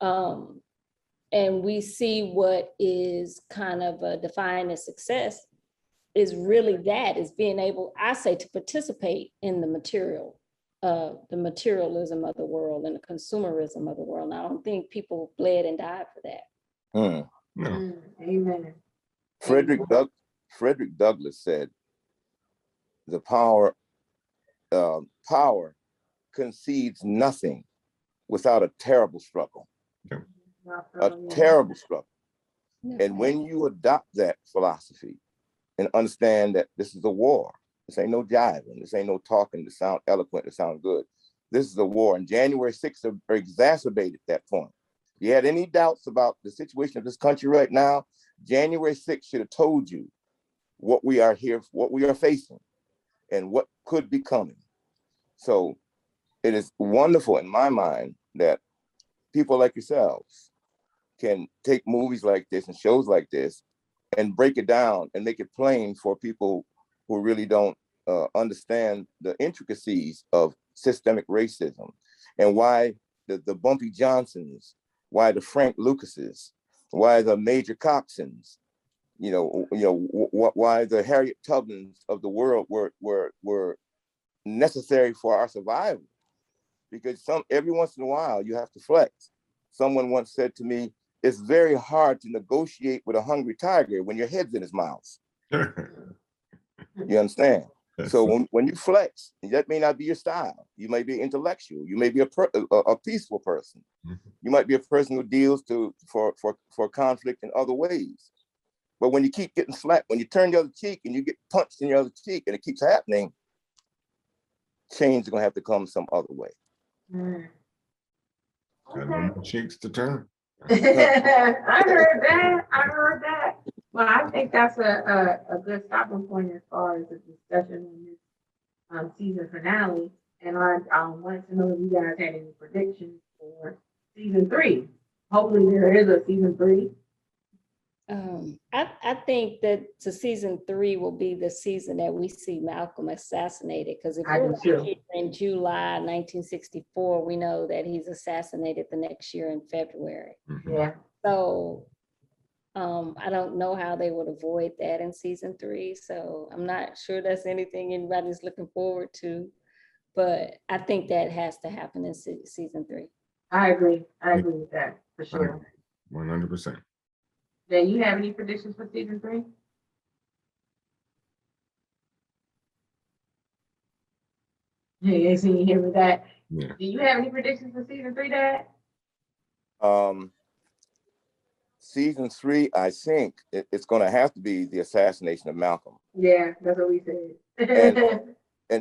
S3: And we see what is kind of defined as success is really that, is being able, I say, to participate in the materialism of the world and the consumerism of the world. And I don't think people bled and died for that.
S4: No.
S2: Amen.
S6: Frederick Douglass said, the power concedes nothing without a terrible struggle. A terrible struggle. And when you adopt that philosophy and understand that this is a war, this ain't no jiving, this ain't no talking to sound eloquent, to sound good. This is a war. And January 6th are exacerbated that point. If you had any doubts about the situation of this country right now, January 6th should have told you what we are here, what we are facing, and what could be coming. So it is wonderful in my mind that people like yourselves can take movies like this and shows like this and break it down and make it plain for people who really don't understand the intricacies of systemic racism and why the Bumpy Johnsons, why the Frank Lucases, why the Major Coxons, why the Harriet Tubmans of the world were necessary for our survival. Because every once in a while you have to flex. Someone once said to me, it's very hard to negotiate with a hungry tiger when your head's in his mouth. You understand? So when you flex, that may not be your style. You may be intellectual. You may be a peaceful person. You might be a person who deals for conflict in other ways. But when you keep getting slapped, when you turn the other cheek and you get punched in the other cheek and it keeps happening, change is gonna have to come some other way.
S4: Got no more cheeks to turn.
S2: I heard that. Well, I think that's a good stopping point as far as the discussion on this season finale. And I wanted to know if you guys had any predictions for season 3. Hopefully there is a season 3.
S3: I think that season 3 will be the season that we see Malcolm assassinated, because if we're here in July 1964, we know that he's assassinated the next year in February.
S2: Yeah.
S3: So I don't know how they would avoid that in season 3. So I'm not sure that's anything anybody's looking forward to, but I think that has to happen in season 3.
S2: I agree with that for sure.
S4: 100%.
S2: Do you have any predictions for season 3? Hey, so you hear me that?
S4: Yeah.
S2: Do you have any predictions for season 3, Dad?
S6: Season 3, I think it's going to have to be the assassination of Malcolm.
S2: Yeah, that's what we said.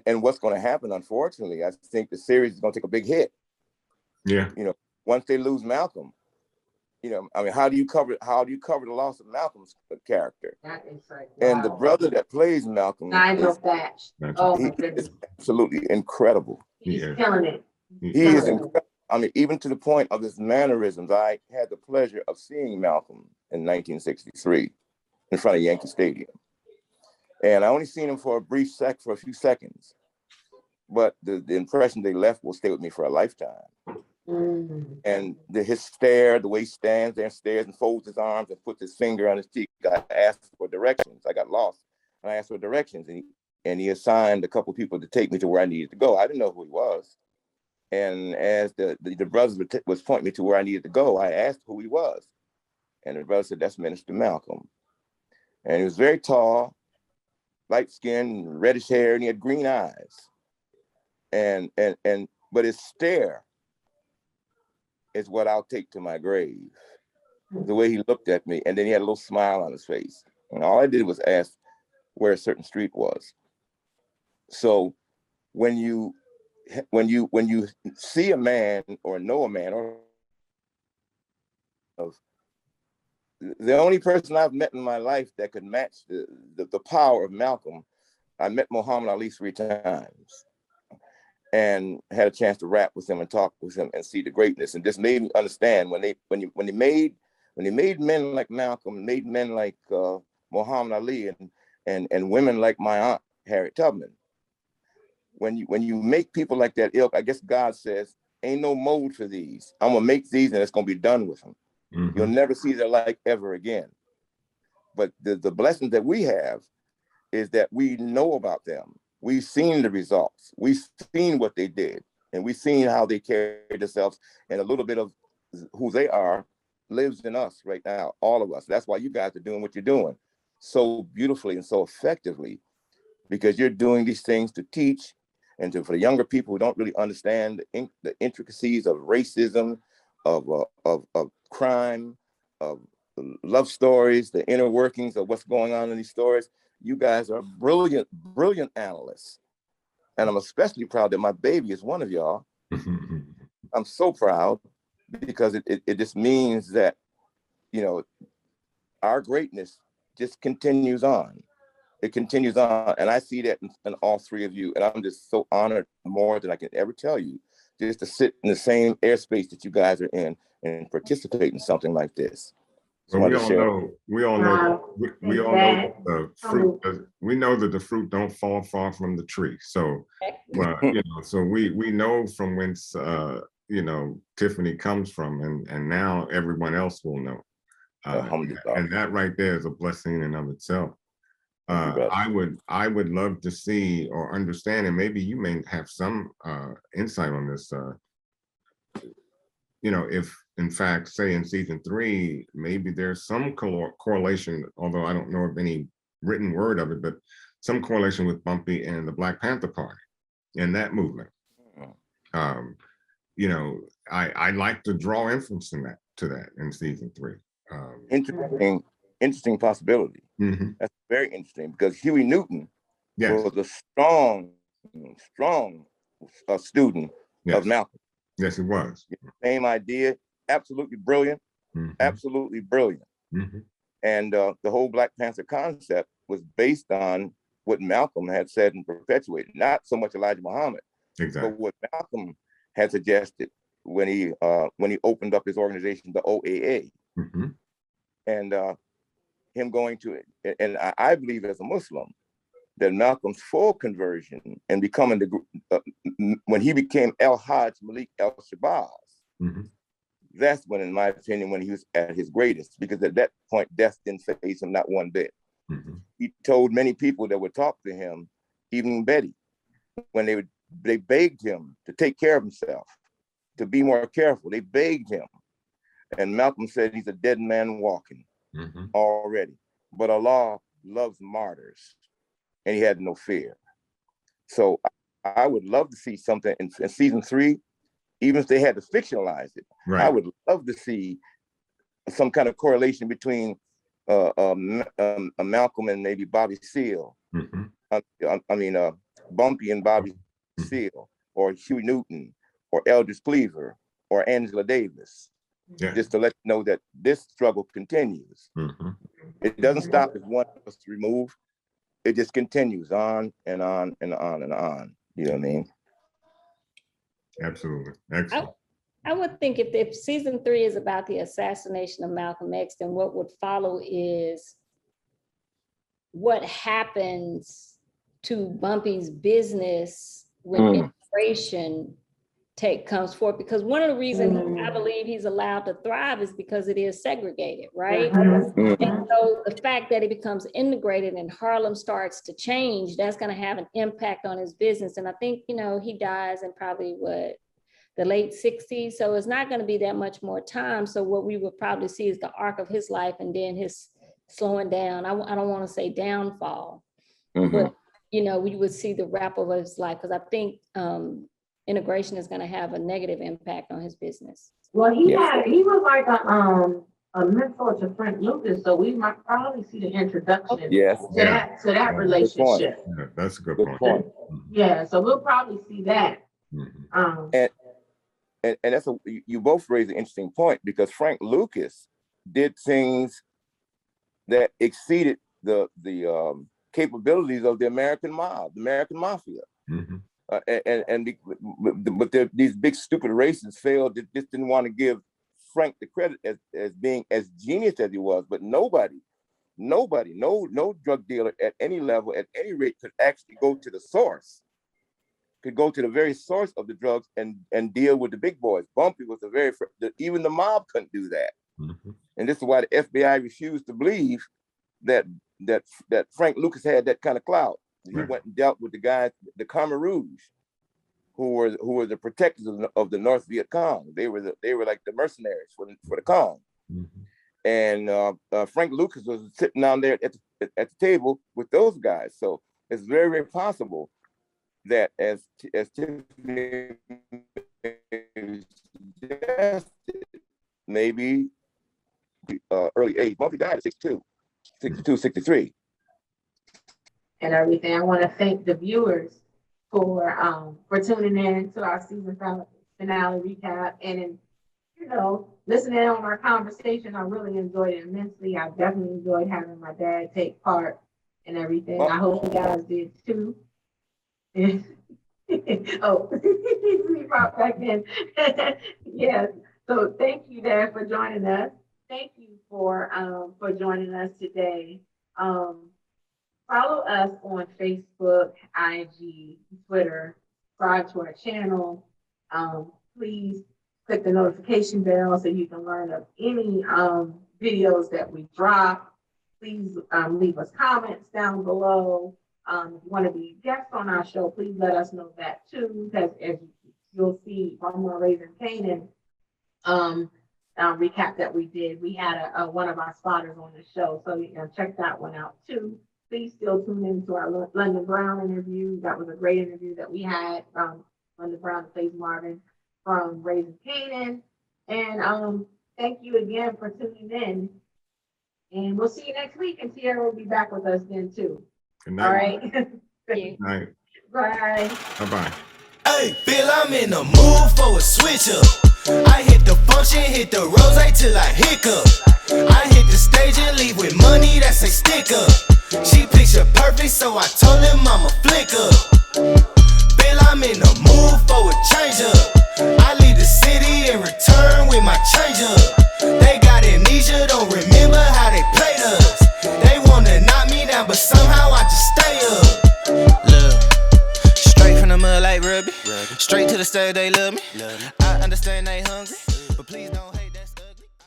S6: and what's going to happen, unfortunately, I think the series is going to take a big hit.
S4: Yeah.
S6: Once they lose Malcolm, how do you cover the loss of Malcolm's character?
S2: That is like, wow.
S6: And the brother that plays Malcolm,
S2: Nigel Thatch. Oh my goodness,
S6: is absolutely incredible.
S2: he's killing it.
S6: He is incredible. Even to the point of his mannerisms. I had the pleasure of seeing Malcolm in 1963 in front of Yankee Stadium. And I only seen him for a few seconds. But the impression they left will stay with me for a lifetime. And his stare, the way he stands there and stares and folds his arms and puts his finger on his cheek. I asked for directions. I got lost. And I asked for directions. And and he assigned a couple people to take me to where I needed to go. I didn't know who he was. And as the brothers was pointing me to where I needed to go, I asked who he was. And the brother said, that's Minister Malcolm. And he was very tall, light skin, reddish hair, and he had green eyes. But his stare is what I'll take to my grave. The way he looked at me, and then he had a little smile on his face. And all I did was ask where a certain street was. So when you see a man or know a man, or the only person I've met in my life that could match the power of Malcolm, I met Muhammad Ali 3 times and had a chance to rap with him and talk with him and see the greatness, and just made me understand when they made men like Malcolm, made men like Muhammad Ali and women like my aunt Harriet Tubman. When you make people like that ilk, I guess God says, ain't no mold for these. I'm gonna make these and it's gonna be done with them. Mm-hmm. You'll never see their like ever again. But the blessing that we have is that we know about them. We've seen the results. We've seen what they did, and we've seen how they carried themselves, and a little bit of who they are lives in us right now, all of us. That's why you guys are doing what you're doing so beautifully and so effectively, because you're doing these things to teach and for the younger people who don't really understand the intricacies of racism, of crime, of love stories, the inner workings of what's going on in these stories. You guys are brilliant, brilliant analysts. And I'm especially proud that my baby is one of y'all. I'm so proud, because it just means that, our greatness just continues on. It continues on. And I see that in all 3 of you. And I'm just so honored, more than I can ever tell you, just to sit in the same airspace that you guys are in and participate in something like this.
S4: Well, we all know the fruit. We know that the fruit don't fall far from the tree. So, so we know from whence Tiffany comes from, and now everyone else will know. And that right there is a blessing in and of itself. I would love to see or understand, and maybe you may have some insight on this. If in fact, say in season 3, maybe there's some correlation, although I don't know of any written word of it, but some correlation with Bumpy and the Black Panther Party and that movement. I like to draw inference to that in season 3.
S6: Interesting possibility. Mm-hmm. That's very interesting, because Huey Newton was a strong student of Malcolm.
S4: Yes, it was.
S6: Same idea, absolutely brilliant, absolutely brilliant. Mm-hmm. And the whole Black Panther concept was based on what Malcolm had said and perpetuated, not so much Elijah Muhammad, but what Malcolm had suggested when he opened up his organization, the OAA. Mm-hmm. And him going to it. And I believe, as a Muslim, that Malcolm's full conversion and becoming when he became El Hajj Malik El Shabazz, that's when, in my opinion, when he was at his greatest, because at that point, death didn't faze him not one bit. Mm-hmm. He told many people that would talk to him, even Betty, when they begged him to take care of himself, to be more careful. They begged him. And Malcolm said he's a dead man walking already. But Allah loves martyrs, and he had no fear. So I would love to see something in season 3, even if they had to fictionalize it. Right. I would love to see some kind of correlation between Malcolm and maybe Bobby Seale. Mm-hmm. Bumpy and Bobby Seale, or Huey Newton, or Eldridge Cleaver, or Angela Davis. Yeah. Just to let you know that this struggle continues. Mm-hmm. It doesn't stop if one is removed. It just continues on and on and on and on. You know what I mean?
S4: Absolutely. Excellent.
S3: I would think if season 3 is about the assassination of Malcolm X, then what would follow is what happens to Bumpy's business when immigration comes forth, because one of the reasons I believe he's allowed to thrive is because it is segregated, right?
S6: Mhm.
S3: And so the fact that it becomes integrated and Harlem starts to change, that's going to have an impact on his business. And I think, he dies in probably the late 60s. So it's not going to be that much more time. So what we would probably see is the arc of his life and then his slowing down. I don't want to say downfall, but, we would see the wrap of his life, because I think integration is going to have a negative impact on his business.
S2: Well, he was like a mentor to Frank Lucas, so we might probably see the introduction to that relationship.
S4: Yeah, that's a good point.
S2: Yeah, so we'll probably see that.
S6: And that's you both raised an interesting point, because Frank Lucas did things that exceeded the capabilities of the American mob, the American mafia. But these big stupid racists failed. Just didn't want to give Frank the credit as being as genius as he was. But nobody, no drug dealer at any level, at any rate, could actually go to the source, could go to the very source of the drugs and deal with the big boys. Bumpy was even the mob couldn't do that. And this is why the FBI refused to believe that Frank Lucas had that kind of clout. He went and dealt with the guys, the Khmer Rouge, who were the protectors of the North Viet Cong. They were like the mercenaries for the Cong. And Frank Lucas was sitting down there at the table with those guys. So it's very, very possible that as Tiffany suggested, maybe early age. Bumpy died at 62, 63.
S2: And everything. I want to thank the viewers for tuning in to our season finale recap and listening on our conversation. I really enjoyed it immensely. I definitely enjoyed having my dad take part and everything. I hope you guys did too. Oh, we brought back in. Yes. So thank you, Dad, for joining us. Thank you for joining us today. Follow us on Facebook, IG, Twitter. Subscribe to our channel. Please click the notification bell so you can learn of any videos that we drop. Please leave us comments down below. If you want to be guests on our show, please let us know that too, because as you'll see from our Raising Canaan recap that we did, we had one of our spotters on the show, so you can check that one out too. Please still tune in to our London Brown interview. That was a great interview that we had from London Brown, plays Marvin from Raising Canaan. And thank you again for tuning in. And we'll see you next week. And Tierra will be back with us then too.
S4: Good night.
S2: All right.
S3: Good
S4: night.
S2: Bye.
S4: Bye-bye.
S5: Hey, Bill, I'm in the mood for a switch up. I hit the function, hit the rose till I hiccup. I hit the stage and leave with money that's a stick up. She picture perfect, so I told him I'ma flick up. Bill, I'm in the mood for a change up. I leave the city and return with my change up. They got amnesia, don't remember how they played us. They wanna knock me down, but somehow I just stay up. Look, straight from the mud like Ruby. Straight to the stage, they love me. I understand they hungry, but please don't hate.